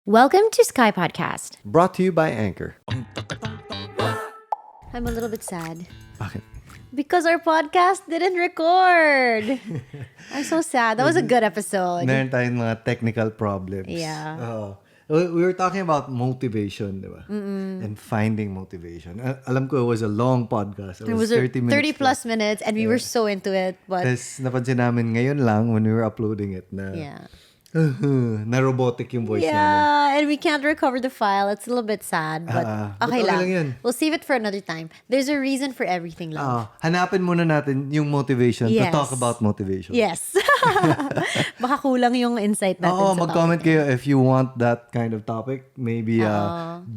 Welcome to Sky Podcast. Brought to you by Anchor. I'm a little bit sad Bakit? because our podcast didn't record. I'm so sad. That was a good episode. Meron tayong mga technical problems. Yeah. We were talking about motivation, di ba? And finding motivation. Alam ko it was a long podcast. It was 30 minutes. 30 plus minutes and we were so into it. But Tapos napansin namin ngayon lang when we were uploading it na yeah. na robotic yung voice namin. Yeah, and we can't recover the file. It's a little bit sad, but okay lang. lang yun. We'll save it for another time. There's a reason for everything, love. Hanapin muna natin yung motivation to Yes. talk about motivation. Yes. Baka kulang yung insight natin sa mag-comment topic. kayo if you want that kind of topic. Maybe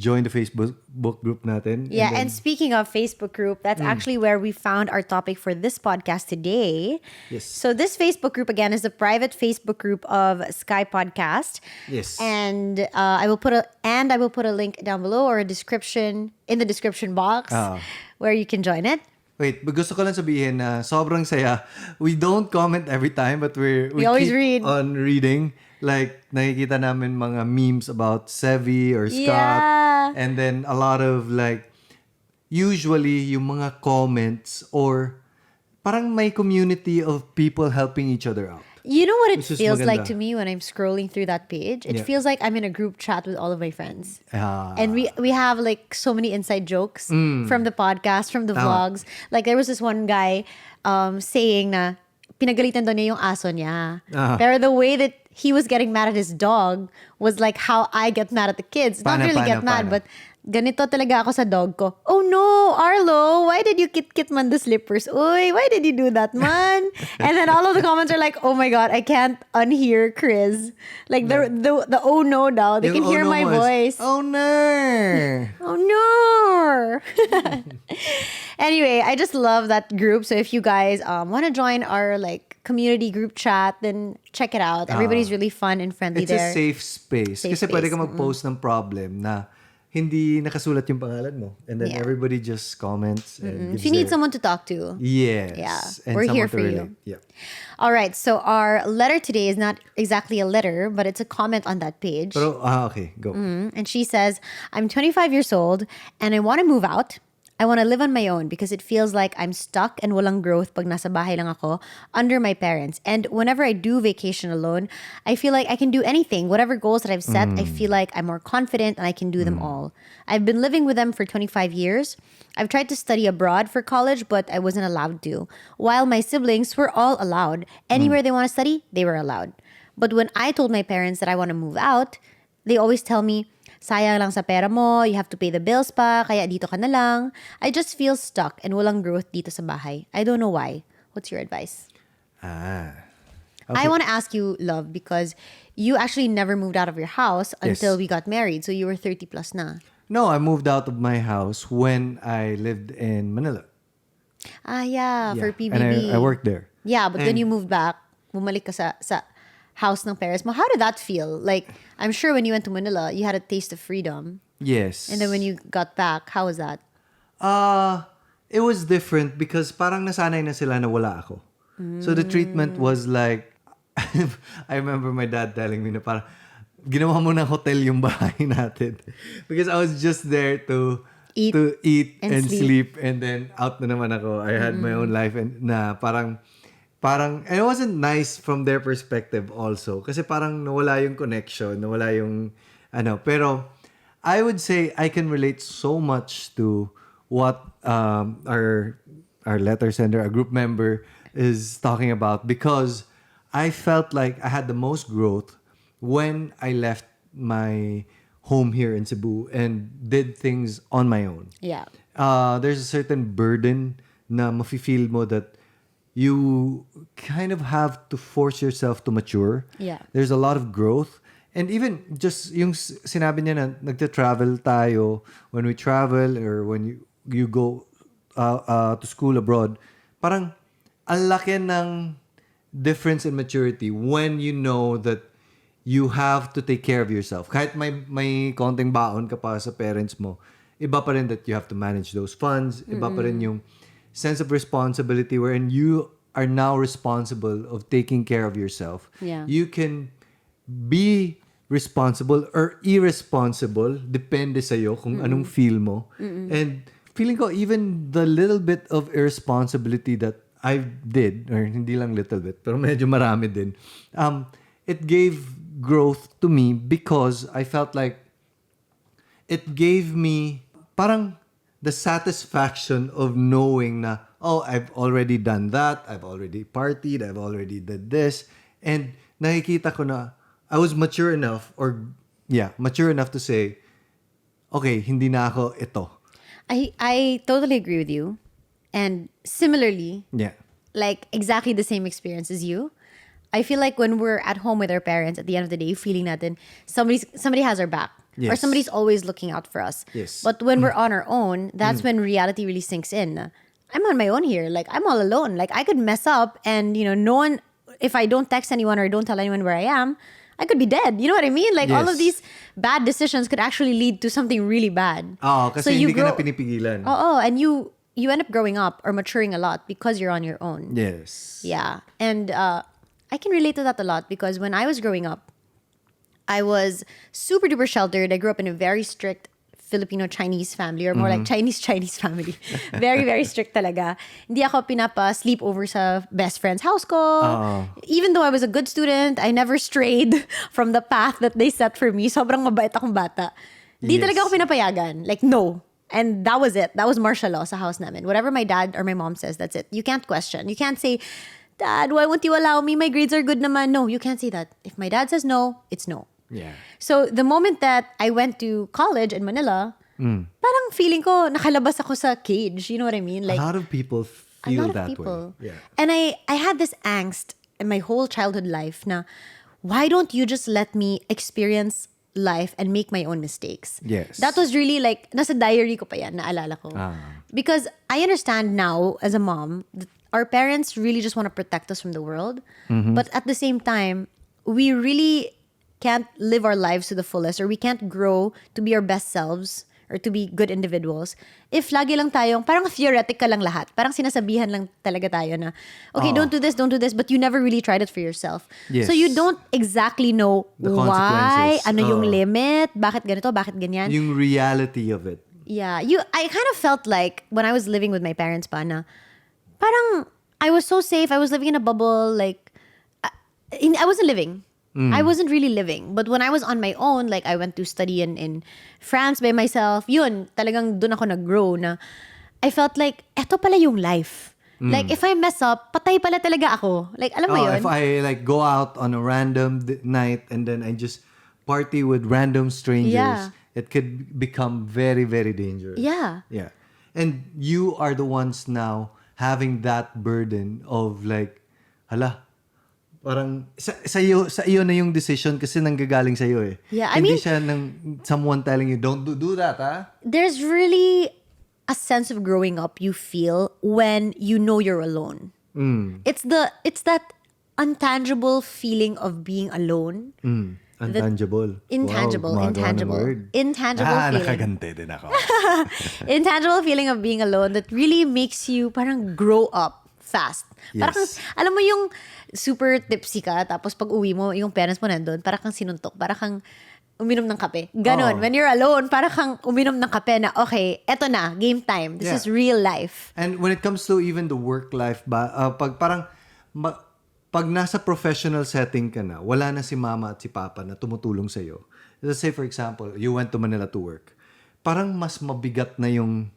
join the Facebook group natin. Yeah, and speaking of Facebook group, that's actually where we found our topic for this podcast today. Yes. So this Facebook group, again, is a private Facebook group of Sky Podcast. Yes. And I will put a link down below or a description in the description box where you can join it. Wait, but gusto ko lang sabihin na sobrang saya. We don't comment every time, but we always keep read. on reading. Like, nakikita namin mga memes about Sevi or Scott. Yeah. And then a lot of like, usually yung mga comments or parang may community of people helping each other out. You know what it Which is feels like maganda. to me when I'm scrolling through that page? It Yeah. feels like I'm in a group chat with all of my friends. Ah. And we have like so many inside jokes from the podcast, from the vlogs. Like there was this one guy saying na pinagalitan daw niya yung aso niya. Pero the way that he was getting mad at his dog was like how I get mad at the kids. Not really get mad, but ganito talaga ako sa dog ko. Oh no, Arlo, why did you kit man the slippers? Uy, why did you do that, man? And then all of the comments are like, oh my God, I can't unhear Chris. Like the oh no daw. They can Yung hear oh no my was, voice. Oh no! Oh no! Anyway, I just love that group. So if you guys want to join our like community group chat, then check it out. Everybody's really fun and friendly It's there. a safe space. Safe Kasi pwede space. ka mag-post ng problem na hindi nakasulat yung pangalan mo. And then Yeah. everybody just comments. And If you need someone to talk to. Yes. Yeah, And we're here someone to for you. relate. Yeah. All right, so our letter today is not exactly a letter, but it's a comment on that page. Pero, okay, go. And she says, I'm 25 years old and I want to move out. I want to live on my own because it feels like I'm stuck and walang growth pag nasa bahay lang ako under my parents. And whenever I do vacation alone, I feel like I can do anything. Whatever goals that I've set, I feel like I'm more confident and I can do them all. I've been living with them for 25 years. I've tried to study abroad for college, but I wasn't allowed to. While my siblings were all allowed. Anywhere they want to study, they were allowed. But when I told my parents that I want to move out, they always tell me, sayang lang sa pera mo, you have to pay the bills pa, kaya dito ka na lang. I just feel stuck and walang growth dito sa bahay. I don't know why. What's your advice? Okay. I want to ask you, love, because you actually never moved out of your house until we got married. So you were 30 plus na. No, I moved out of my house when I lived in Manila. Yeah, for PBB. And I worked there. Yeah, but then And- you moved back. Bumalik ka sa house ng parents mo. How did that feel? Like, I'm sure when you went to Manila, you had a taste of freedom. Yes. And then when you got back, how was that? It was different because parang nasanay na sila na wala ako. So the treatment was like, I remember my dad telling me na parang, ginawa mo ng hotel yung bahay natin. Because I was just there to eat and sleep. And then out na naman ako. I had my own life and na parang, and it wasn't nice from their perspective also. Kasi parang nawala yung connection, nawala yung, pero I would say I can relate so much to what our letter sender, our group member is talking about because I felt like I had the most growth when I left my home here in Cebu and did things on my own. Yeah. There's a certain burden na mafe-feel mo that you kind of have to force yourself to mature. Yeah. There's a lot of growth. And even just yung sinabi niya na nagta-travel tayo, when we travel or when you go to school abroad, parang ang laki ng difference in maturity when you know that you have to take care of yourself. Kahit may konting baon ka pa sa parents mo, iba pa rin that you have to manage those funds. Iba pa rin yung sense of responsibility wherein you are now responsible of taking care of yourself. Yeah. You can be responsible or irresponsible. Depende sa'yo kung anong feel mo. And feeling ko, even the little bit of irresponsibility that I did, or hindi lang little bit, pero medyo marami din, it gave growth to me because I felt like it gave me parang the satisfaction of knowing na, oh, I've already done that, I've already partied, I've already did this, and nakikita ko na I was mature enough to say, okay, hindi na ako ito. I totally agree with you. And similarly, Yeah. like exactly the same experience as you. I feel like when we're at home with our parents, at the end of the day, feeling natin somebody has our back. Or Yes. somebody's always looking out for us. Yes. But when we're on our own, that's when reality really sinks in. I'm on my own here. Like, I'm all alone. Like, I could mess up and, no one, if I don't text anyone or don't tell anyone where I am, I could be dead. You know what I mean? Like, all of Yes. these bad decisions could actually lead to something really bad. Kasi hindi ka na pinipigilan. Oh, and you end up growing up or maturing a lot because you're on your own. Yes. Yeah. And I can relate to that a lot because when I was growing up, I was super duper sheltered. I grew up in a very strict Filipino-Chinese family or more like Chinese family. Very, very strict talaga. Hindi ako pinapa-sleep over sa best friend's house ko. Even though I was a good student, I never strayed from the path that they set for me. Sobrang mabait akong bata. Di Yes. talaga ako pinapayagan. Like, no. And that was it. That was martial law sa house namin. Whatever my dad or my mom says, that's it. You can't question. You can't say, Dad, why won't you allow me? My grades are good naman. No, you can't say that. If my dad says no, it's no. Yeah. So the moment that I went to college in Manila, parang feeling ko nakalabas ako sa cage. You know what I mean? Like, a lot of people a feel lot of that people. way. Yeah. And I had this angst in my whole childhood life na, why don't you just let me experience life and make my own mistakes? Yes. That was really like, nasa diary ko pa yan, naalala ko. Because I understand now as a mom, that our parents really just want to protect us from the world. But at the same time, we really can't live our lives to the fullest or we can't grow to be our best selves or to be good individuals if lagi lang tayong, parang theoretical lang lahat. Parang sinasabihan lang talaga tayo na, okay, don't do this, but you never really tried it for yourself. Yes. So you don't exactly know The why, consequences. ano yung limit, bakit ganito, bakit ganyan. Yung reality of it. Yeah, I kind of felt like when I was living with my parents pa na, parang I was so safe, I was living in a bubble, like, I wasn't living. I wasn't really living. But when I was on my own, like I went to study in France by myself, yun, talagang dun ako nag-grow na I felt like, eto pala yung life. Like, if I mess up, patay pala talaga ako. Like, alam mo yun? If I like go out on a random night and then I just party with random strangers, Yeah. it could become very, very dangerous. Yeah. Yeah. And you are the ones now having that burden of like, hala, parang sa iyo na yung decision kasi nanggagaling sa iyo eh. Yeah, I Hindi mean, siya ng someone telling you, don't do that, ah. There's really a sense of growing up you feel when you know you're alone. It's that intangible feeling of being alone. Intangible. Intangible, Wow, gumagawa ng intangible. word. Intangible feeling. Nakagante din ako. Intangible feeling of being alone that really makes you parang grow up fast. Parang, Yes. alam mo yung super tipsy ka, tapos pag uwi mo, yung parents mo nandun, parang kang sinuntok, parang kang uminom ng kape. Ganon. When you're alone, parang kang uminom ng kape na, okay, eto na, game time. This is real life. And when it comes to even the work life ba, pag nasa professional setting ka na, wala na si mama at si papa na tumutulong sa iyo. Let's say for example, you went to Manila to work. Parang mas mabigat na yung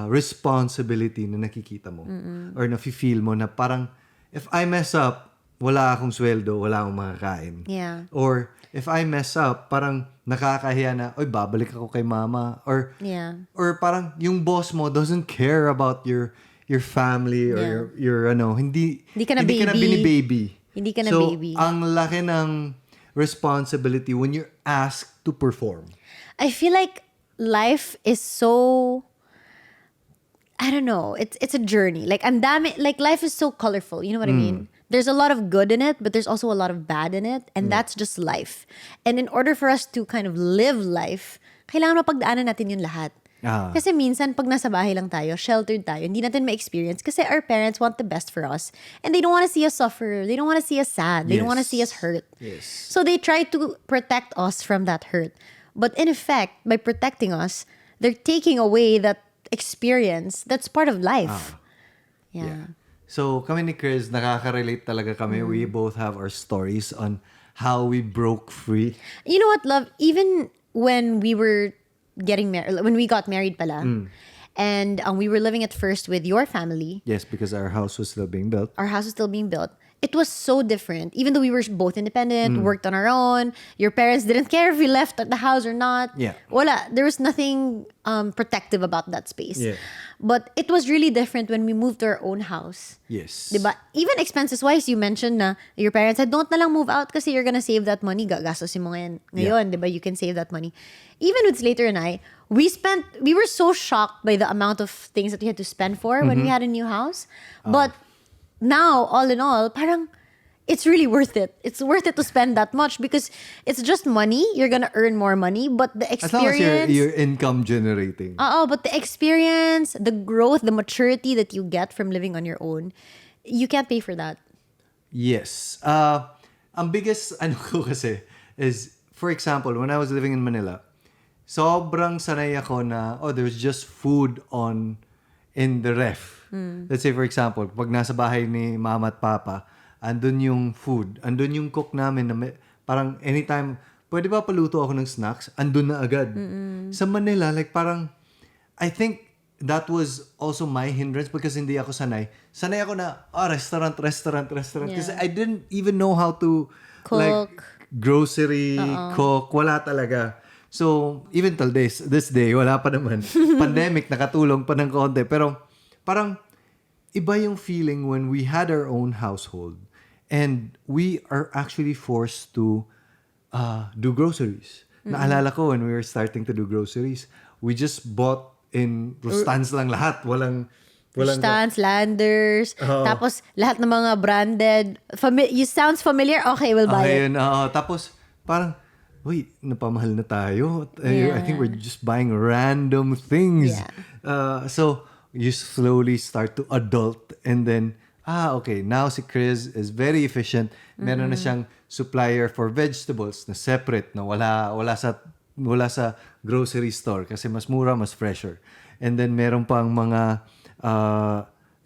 responsibility na nakikita mo or nafe-feel mo na parang if I mess up, wala akong sweldo, wala akong makakain. Yeah. Or if I mess up, parang nakakahiya na, oy, babalik ako kay mama. Or Yeah. or parang yung boss mo doesn't care about your family or your hindi ka na baby. bini-baby. Hindi ka na so, baby. ang laki ng responsibility when you're asked to perform. I feel like life is so, I don't know, it's a journey. Like, like life is so colorful. You know what I mean? There's a lot of good in it, but there's also a lot of bad in it. And that's just life. And in order for us to kind of live life, kailangan mapagdaanan natin yun lahat. Kasi minsan, pag nasa bahay lang tayo, sheltered tayo, hindi natin ma-experience kasi our parents want the best for us. And they don't want to see us suffer. They don't want to see us sad. They don't want to see us hurt. Yes. So they try to protect us from that hurt. But in effect, by protecting us, they're taking away that experience that's part of life. Yeah. So, kami ni Chris, nakaka-relate talaga kami. We both have our stories on how we broke free. You know what, love? Even when we were getting married, when we got married pala, and we were living at first with your family. Yes, because our house was still being built. Our house was still being built. It was so different. Even though we were both independent, worked on our own, your parents didn't care if we left at the house or not. Yeah. Wala. There was nothing protective about that space. Yeah. But it was really different when we moved to our own house. Yes. Diba? Even expenses-wise, you mentioned na your parents said, don't na lang move out kasi you're gonna save that money. Gagastosin mo ngayon. Diba? You can save that money. Even with Slater and I, we were so shocked by the amount of things that we had to spend for when we had a new house. But now, all in all, parang it's really worth it. It's worth it to spend that much because it's just money. You're gonna earn more money, but the As long experience, as you're income generating. but the experience, the growth, the maturity that you get from living on your own, you can't pay for that. Yes. Ang biggest ano ko kasi is, for example, when I was living in Manila, sobrang sanay ako na, there's just food in the ref. Let's say, for example, pag nasa bahay ni mama at papa, andun yung food, andun yung cook namin na parang anytime, pwede ba paluto ako ng snacks? Andun na agad. Sa Manila, like parang, I think that was also my hindrance because hindi ako sanay. Sanay ako na, restaurant. Yeah. Kasi I didn't even know how to Cook. like grocery, cook. Wala talaga. So, even till this day, wala pa naman. Pandemic, nakatulong pa ng konti. Pero, parang, iba yung feeling when we had our own household and we are actually forced to do groceries. Naalala ko when we were starting to do groceries, we just bought in Rustans lang lahat. Walang Stans, Landers, tapos lahat ng mga branded. You sounds familiar? Okay, we'll buy it. Ayun, tapos, parang, wait, napamahal na tayo. I think we're just buying random things. Yeah. So, you slowly start to adult and then, okay, now si Chris is very efficient. Meron na siyang supplier for vegetables na separate, na wala sa grocery store kasi mas mura, mas fresher. And then meron pang mga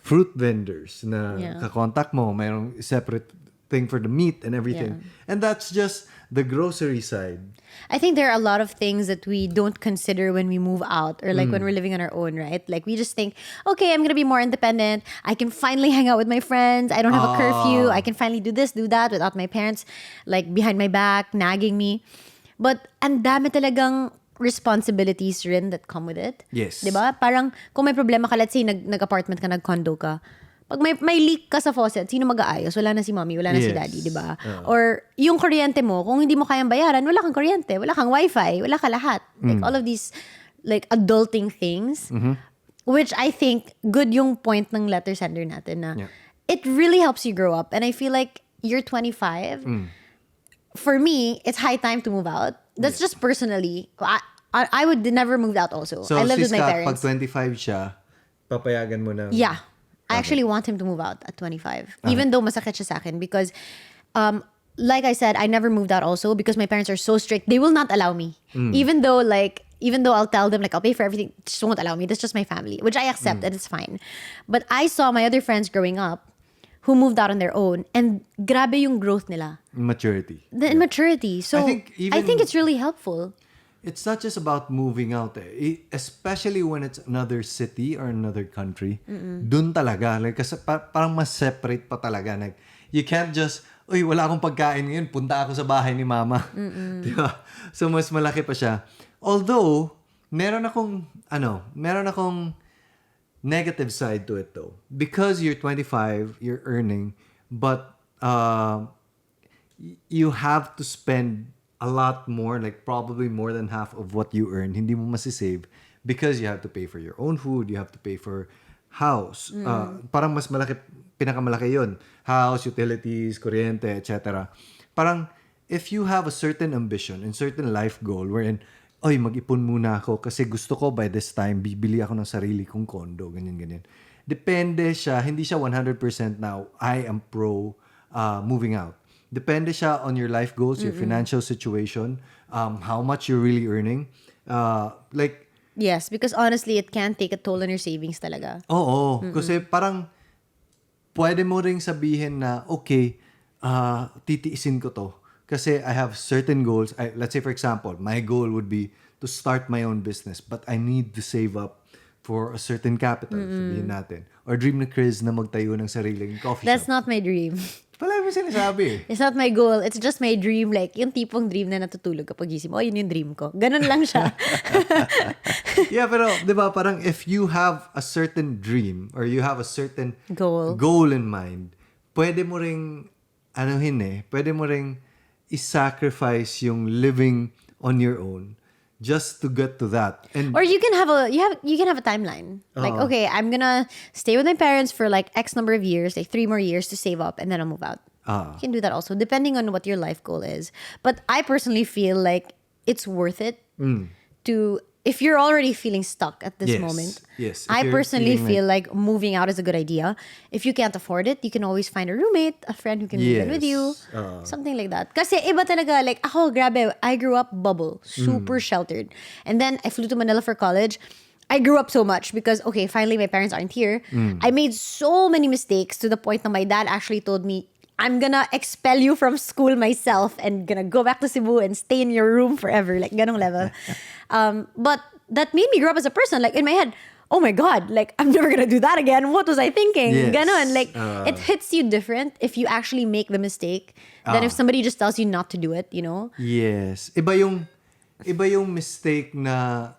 fruit vendors na kakontak mo, merong separate thing for the meat and everything. And that's just the grocery side. I think there are a lot of things that we don't consider when we move out or like when we're living on our own, right? Like we just think, okay, I'm going to be more independent. I can finally hang out with my friends. I don't have a curfew. I can finally do this, do that without my parents like behind my back, nagging me. But ang dami talagang responsibilities rin that come with it. Yes. Diba? Parang kung may problema ka, let's say nag-apartment ka, nag-condo ka, pag may leak ka sa faucet, sino mag-aayos? Wala na si mommy, wala na si daddy, di ba? Or yung kuryente mo, kung hindi mo kayang bayaran, wala kang kuryente, wala kang wifi, wala ka lahat. Like all of these like adulting things, which I think good yung point ng letter sender natin na it really helps you grow up. And I feel like you're 25. For me, it's high time to move out. That's just personally. I would never move out also. So, I lived si with my Scott, parents. pag 25 siya, papayagan mo na. Yeah. I actually want him to move out at 25. Even though masakit siya sa akin because like I said, I never moved out also because my parents are so strict. They will not allow me. Even though I'll tell them like I'll pay for everything, just won't allow me. That's just my family, which I accept and it's fine. But I saw my other friends growing up who moved out on their own and grabe yung growth nila. Maturity. The maturity. So I think it's really helpful. It's not just about moving out especially when it's another city or another country. Dun talaga. Like, kasi parang mas separate pa talaga. Like, you can't just, wala akong pagkain ngayon, punta ako sa bahay ni mama. Diba? So, mas malaki pa siya. Although, meron akong negative side to it though. Because you're 25, you're earning, but you have to spend a lot more, like probably more than half of what you earn, hindi mo masisave because you have to pay for your own food, you have to pay for house. Parang mas malaki, pinakamalaki yun. House, utilities, kuryente, etc. Parang, if you have a certain ambition and certain life goal wherein, oy, mag-ipon muna ako kasi gusto ko by this time, bibili ako ng sarili kong condo, ganyan. Depende siya, hindi siya 100% now, I am pro moving out. Depende siya on your life goals, your financial situation, how much you're really earning. Like, Yes, because honestly, it can take a toll on your savings talaga. oo, kasi parang pwede mo ring sabihin na, okay, titiisin ko to. Kasi I have certain goals. Let's say, for example, my goal would be to start my own business, but I need to save up for a certain capital, sabihin natin. Or dream ni Chris na magtayo ng sariling coffee That's shop. not my dream. Pala mo sinasabi. It's not my goal. It's just my dream. Like, yung tipong dream na natutulog kapag gising mo, yun yung dream ko. Ganun lang siya. Yeah, pero, di ba, parang if you have a certain dream or you have a certain Goal. in mind, pwede mo ring, pwede mo ring i-sacrifice yung living on your own just to get to that. And Or you can have a timeline. Like, okay, I'm gonna stay with my parents for like X number of years, like 3 more years to save up, and then I'll move out. You can do that also, depending on what your life goal is. But I personally feel like it's worth it to, if you're already feeling stuck at this moment. Yes. If I you're personally feeling feel like moving out is a good idea. If you can't afford it, you can always find a roommate, a friend who can move in with you. Something like that. Kasi iba talaga, like ako, grabe, I grew up bubble, super sheltered. And then I flew to Manila for college. I grew up so much because, okay, finally my parents aren't here. I made so many mistakes to the point that my dad actually told me, I'm gonna expel you from school myself and gonna go back to Cebu and stay in your room forever. Like, ganong level. But that made me grow up as a person. Like, in my head, oh my God, like, I'm never gonna do that again. What was I thinking? Yes. Ganon. Like, it hits you different if you actually make the mistake than if somebody just tells you not to do it, you know? yes. Iba yung mistake na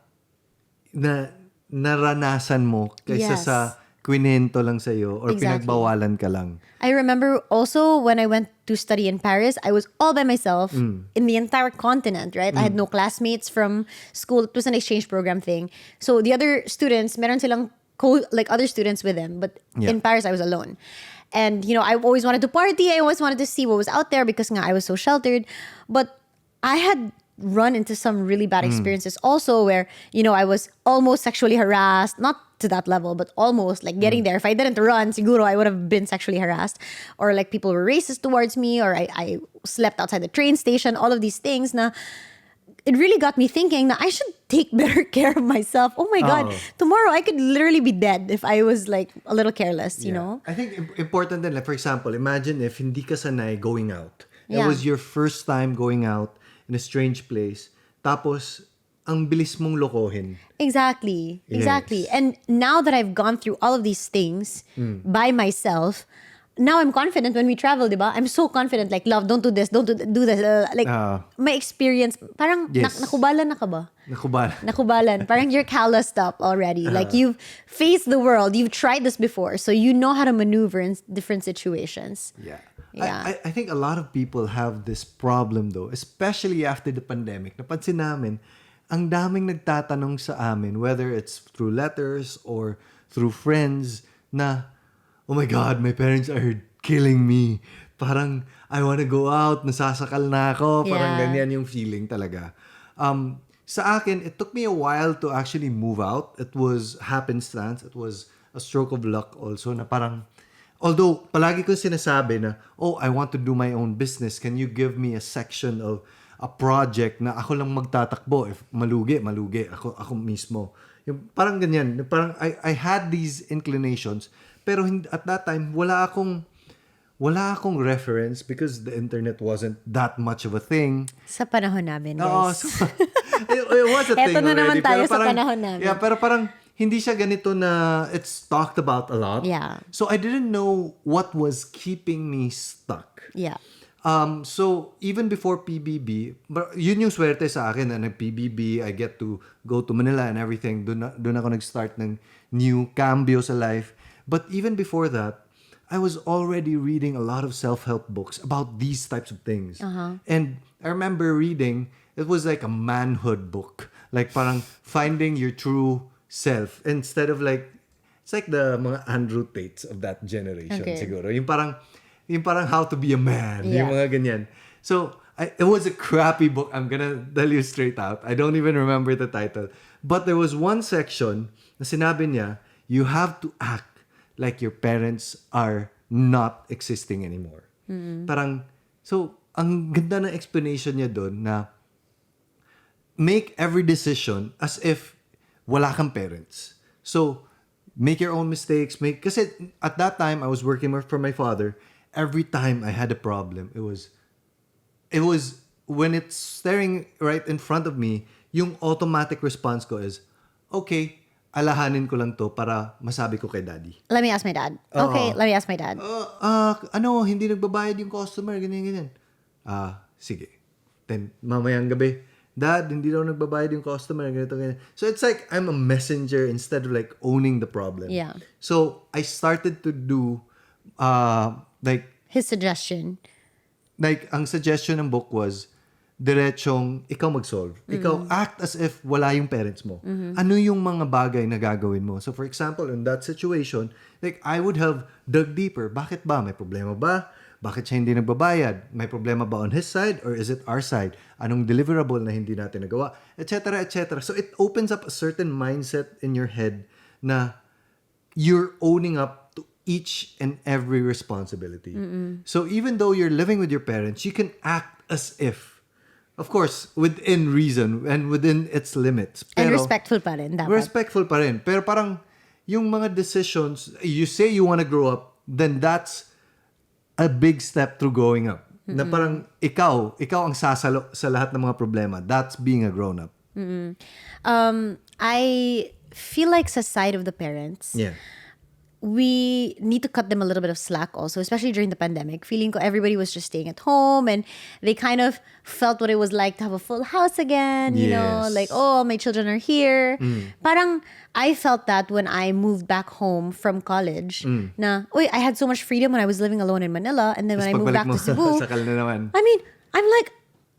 naranasan mo kaysa Yes. sa kwinento lang sa'yo or Exactly. pinagbawalan ka lang. I remember also when I went to study in Paris, I was all by myself in the entire continent, right? I had no classmates from school. It was an exchange program thing. So the other students, meron silang other students with them. But in Paris, I was alone. And, you know, I always wanted to party. I always wanted to see what was out there because nga, I was so sheltered. But I had run into some really bad experiences also where, you know, I was almost sexually harassed. Not to that level, but almost like getting there. If I didn't run, siguro I would have been sexually harassed. Or like people were racist towards me, or I slept outside the train station, all of these things na it really got me thinking that I should take better care of myself. Oh my God, tomorrow I could literally be dead if I was like a little careless, you know? I think important din, like for example, imagine if hindi ka sanay going out. It Yeah. was your first time going out in a strange place. Tapos, ang bilis mong lokohin. Exactly. Yes. And now that I've gone through all of these things by myself, now I'm confident when we travel, diba? I'm so confident. Like, love, don't do this, don't do this. Like, my experience, parang Yes. nakubalan na ka ba? Nakubalan. Parang you're calloused up already. Like, you've faced the world. You've tried this before. So you know how to maneuver in different situations. Yeah. Yeah. I think a lot of people have this problem though, especially after the pandemic. Napansin namin, ang daming nagtatanong sa amin, whether it's through letters or through friends, na, oh my God, my parents are killing me. Parang, I want to go out, nasasakal na ako. Parang Yeah. ganyan yung feeling talaga. Sa akin, it took me a while to actually move out. It was happenstance. It was a stroke of luck also na parang, although palagi ko sinasabi na, oh, I want to do my own business. Can you give me a section of a project na ako lang magtatakbo? If malugi, ako mismo. Yung parang ganyan. Parang I had these inclinations. Pero at that time, wala akong reference because the internet wasn't that much of a thing. Sa panahon namin, Oo, guys. so, it was a thing Eto na naman already. tayo Pero sa parang- panahon namin. Yeah, pero parang hindi siya ganito na it's talked about a lot. Yeah. So I didn't know what was keeping me stuck. Yeah. So even before PBB, yun yung swerte sa akin na nag-PBB, I get to go to Manila and everything. Doon ako nag-start ng new cambio sa life. But even before that, I was already reading a lot of self-help books about these types of things. And I remember reading, it was like a manhood book. Like parang finding your true self. Instead of like, it's like the mga Andrew Tates of that generation Okay. siguro. Yung parang how to be a man. Yeah. Yung mga ganyan. So, It was a crappy book. I'm gonna tell you straight out. I don't even remember the title. But there was one section na sinabi niya, you have to act like your parents are not existing anymore. Parang, so, ang ganda ng explanation niya doon na make every decision as if wala kang parents. So, make your own mistakes. Kasi at that time, I was working for my father. Every time I had a problem, it was when it's staring right in front of me, yung automatic response ko is, okay, alahanin ko lang to para masabi ko kay daddy. Let me ask my dad. Okay, let me ask my dad. Hindi nagbabayad yung customer, ganyan. Sige. Then, mamayang gabi, Dad, hindi daw nagbabayad yung customer, ganito. So it's like, I'm a messenger instead of like owning the problem. Yeah. So, I started to do, like, his suggestion. Like, ang suggestion ng book was, diretsong, ikaw mag-solve. Ikaw, act as if wala yung parents mo. Ano yung mga bagay na gagawin mo? So, for example, in that situation, like, I would have dug deeper. Bakit ba? May problema ba? Bakit siya hindi nagbabayad? May problema ba on his side or is it our side? Anong deliverable na hindi natin nagawa? Etc., etc. So, it opens up a certain mindset in your head na you're owning up to each and every responsibility. So, even though you're living with your parents, you can act as if, of course, within reason and within its limits. And respectful pa rin, dapat. Respectful pa rin. Pero parang, yung mga decisions, you say you want to grow up, then that's a big step through growing up. Na parang, ikaw ang sasalo sa lahat ng mga problema. That's being a grown-up. I feel like sa side of the parents, Yeah. we need to cut them a little bit of slack also, especially during the pandemic. Feeling ko everybody was just staying at home and they kind of felt what it was like to have a full house again, you know, Yes. like, oh, my children are here. Parang, I felt that when I moved back home from college, na, I had so much freedom when I was living alone in Manila, and then when I moved back to Cebu, sakal na naman. I mean, I'm like,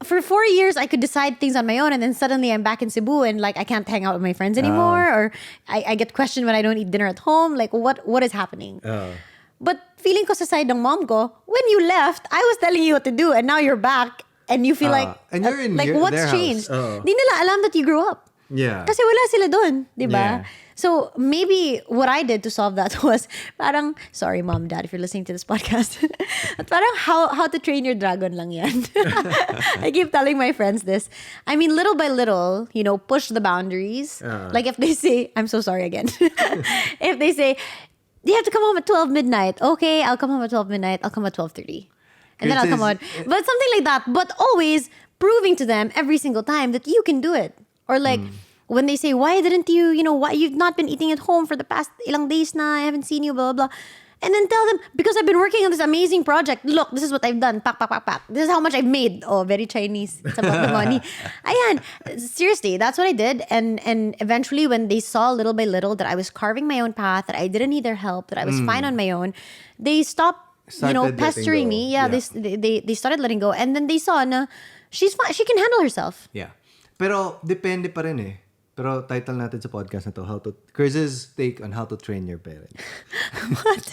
for 4 years, I could decide things on my own, and then suddenly I'm back in Cebu, and like I can't hang out with my friends anymore, or I get questioned when I don't eat dinner at home. Like, what is happening? But feeling ko sa side ng mom ko, when you left, I was telling you what to do, and now you're back, and you feel like, and you're in like their what's house. changed? Di nila alam that you grew up. Yeah. Kasi wala sila dun, di ba? Yeah. So maybe what I did to solve that was parang, sorry mom, dad, if you're listening to this podcast, but parang how to train your dragon lang yan. I keep telling my friends this. I mean, little by little, you know, push the boundaries. Like if they say, I'm so sorry again. If they say, you have to come home at 12 midnight. Okay, I'll come home at 12 midnight. I'll come at 12:30. And then I'll come on. But something like that. But always proving to them every single time that you can do it. Or like, when they say, why didn't you, you know, why you've not been eating at home for the past ilang days na, I haven't seen you, blah, blah, blah. And then tell them, because I've been working on this amazing project. Look, this is what I've done. Pak, pak, pak, pak. This is how much I've made. Oh, very Chinese. It's about the money. Ayan. Seriously, that's what I did. And eventually, when they saw little by little that I was carving my own path, that I didn't need their help, that I was fine on my own, they stopped, you know, pestering me. Yeah, yeah. They started letting go. And then they saw na she's fine. She can handle herself. Yeah. Pero depende pa rin eh. Pero title natin sa podcast na to, Chris's take on how to train your parents. What?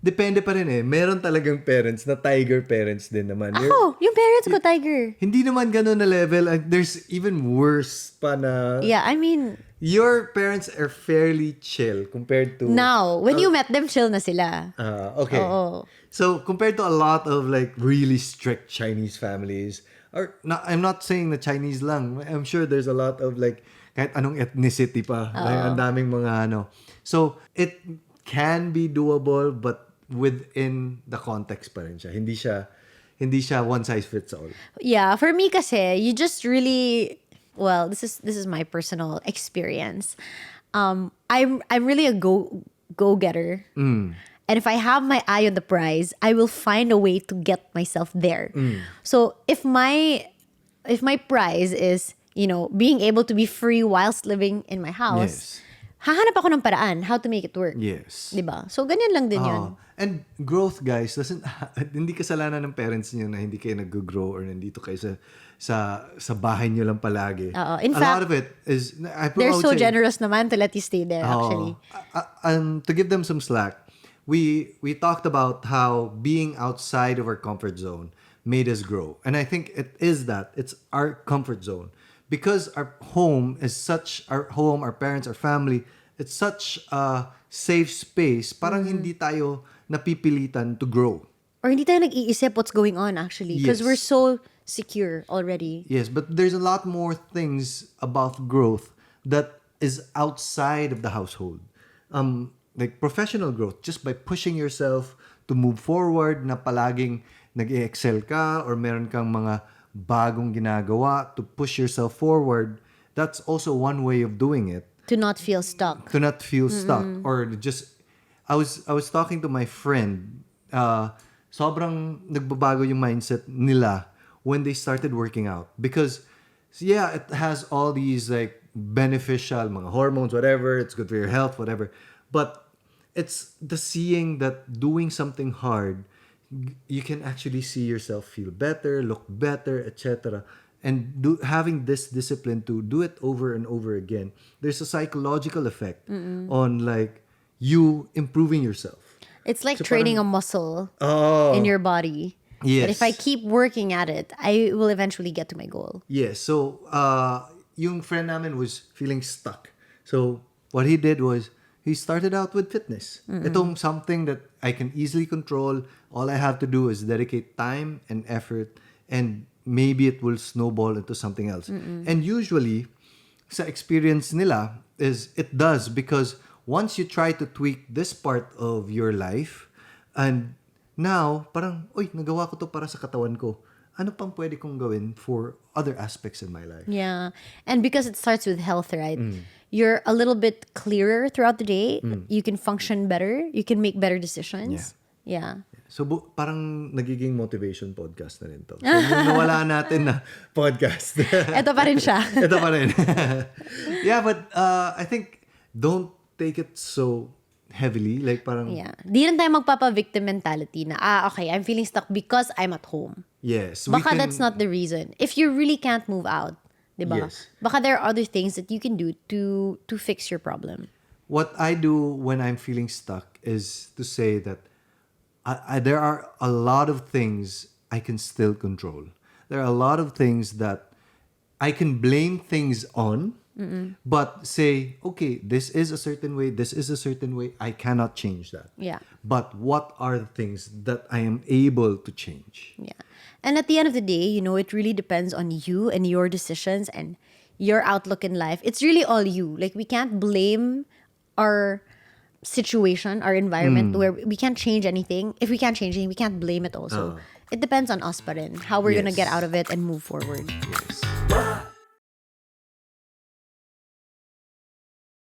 Depende pa rin eh. Meron talagang parents na tiger parents din naman. Yung parents ko, tiger. Hindi naman ganun na level. There's even worse pa na... Yeah, I mean... Your parents are fairly chill compared to... Now, when you met them, chill na sila. Okay. Oo. So, compared to a lot of like really strict Chinese families, or not, I'm not saying the Chinese lang. I'm sure there's a lot of like kahit anong ethnicity pa. Like, ang daming mga ano. So, it can be doable but within the context pa rin siya. Hindi siya one size fits all. Yeah, for me kasi, you just really... Well, this is my personal experience. I'm really a go-getter. And if I have my eye on the prize, I will find a way to get myself there. So if my prize is, you know, being able to be free whilst living in my house, hahanap ako ng paraan how to make it work. Yes. Diba? So ganyan lang din yun. And growth, guys, hindi kasalanan ng parents niyo na hindi kayo nag-grow or nandito kayo sa bahay niyo lang palagi. In fact, lot of it is... they're so generous naman to let you stay there, actually. To give them some slack, we talked about how being outside of our comfort zone made us grow. And I think it is that. It's our comfort zone. Because our home is such, our home, our parents, our family, it's such a safe space, parang hindi tayo napipilitan to grow. Or hindi tayo nag-iisip what's going on actually. Because Yes. we're so secure already. Yes, but there's a lot more things about growth that is outside of the household. Like professional growth, just by pushing yourself to move forward, na palaging nag-excel ka or meron kang mga bagong ginagawa to push yourself forward. That's also one way of doing it. To not feel stuck. To not feel stuck or just I was talking to my friend, sobrang nagbabago yung mindset nila when they started working out, because yeah, it has all these like beneficial mga hormones, whatever, it's good for your health, whatever, but it's the seeing that doing something hard, you can actually see yourself feel better, look better, etc. And having this discipline to do it over and over again, there's a psychological effect on like you improving yourself. It's like So training parang- a muscle Oh, in your body. yes. But if I keep working at it, I will eventually get to my goal. Yes. So, yung friend namin was feeling stuck. So, what he did was, he started out with fitness. Itong something that I can easily control. All I have to do is dedicate time and effort, and maybe it will snowball into something else. And usually, sa experience nila, is it does, because once you try to tweak this part of your life, and now, parang, oy, nagawa ko to para sa katawan ko. Ano pang pwede kong gawin for other aspects in my life? Yeah. And because it starts with health, right? You're a little bit clearer throughout the day. You can function better. You can make better decisions. Yeah. So, parang nagiging motivation podcast na rin to. So, yung nawala natin na podcast. Ito pa rin siya. Ito pa rin. Yeah, but I think don't take it so heavily. Like parang, Yeah. Di rin tayo magpapa-victim mentality na, okay, I'm feeling stuck because I'm at home. yes. we Baka can- that's not the reason. If you really can't move out, di ba? Yes. Baka there are other things that you can do to fix your problem. What I do when I'm feeling stuck is to say that there are a lot of things I can still control. There are a lot of things that I can blame things on, but say, okay, this is a certain way, this is a certain way, I cannot change that. Yeah. But what are the things that I am able to change? Yeah. And at the end of the day, it really depends on you and your decisions and your outlook in life. It's really all you. Like, we can't blame our situation, our environment, where we can't change anything. If we can't change anything, we can't blame it also. It depends on us pa rin, how we're gonna Yes. get out of it and move forward. Yes.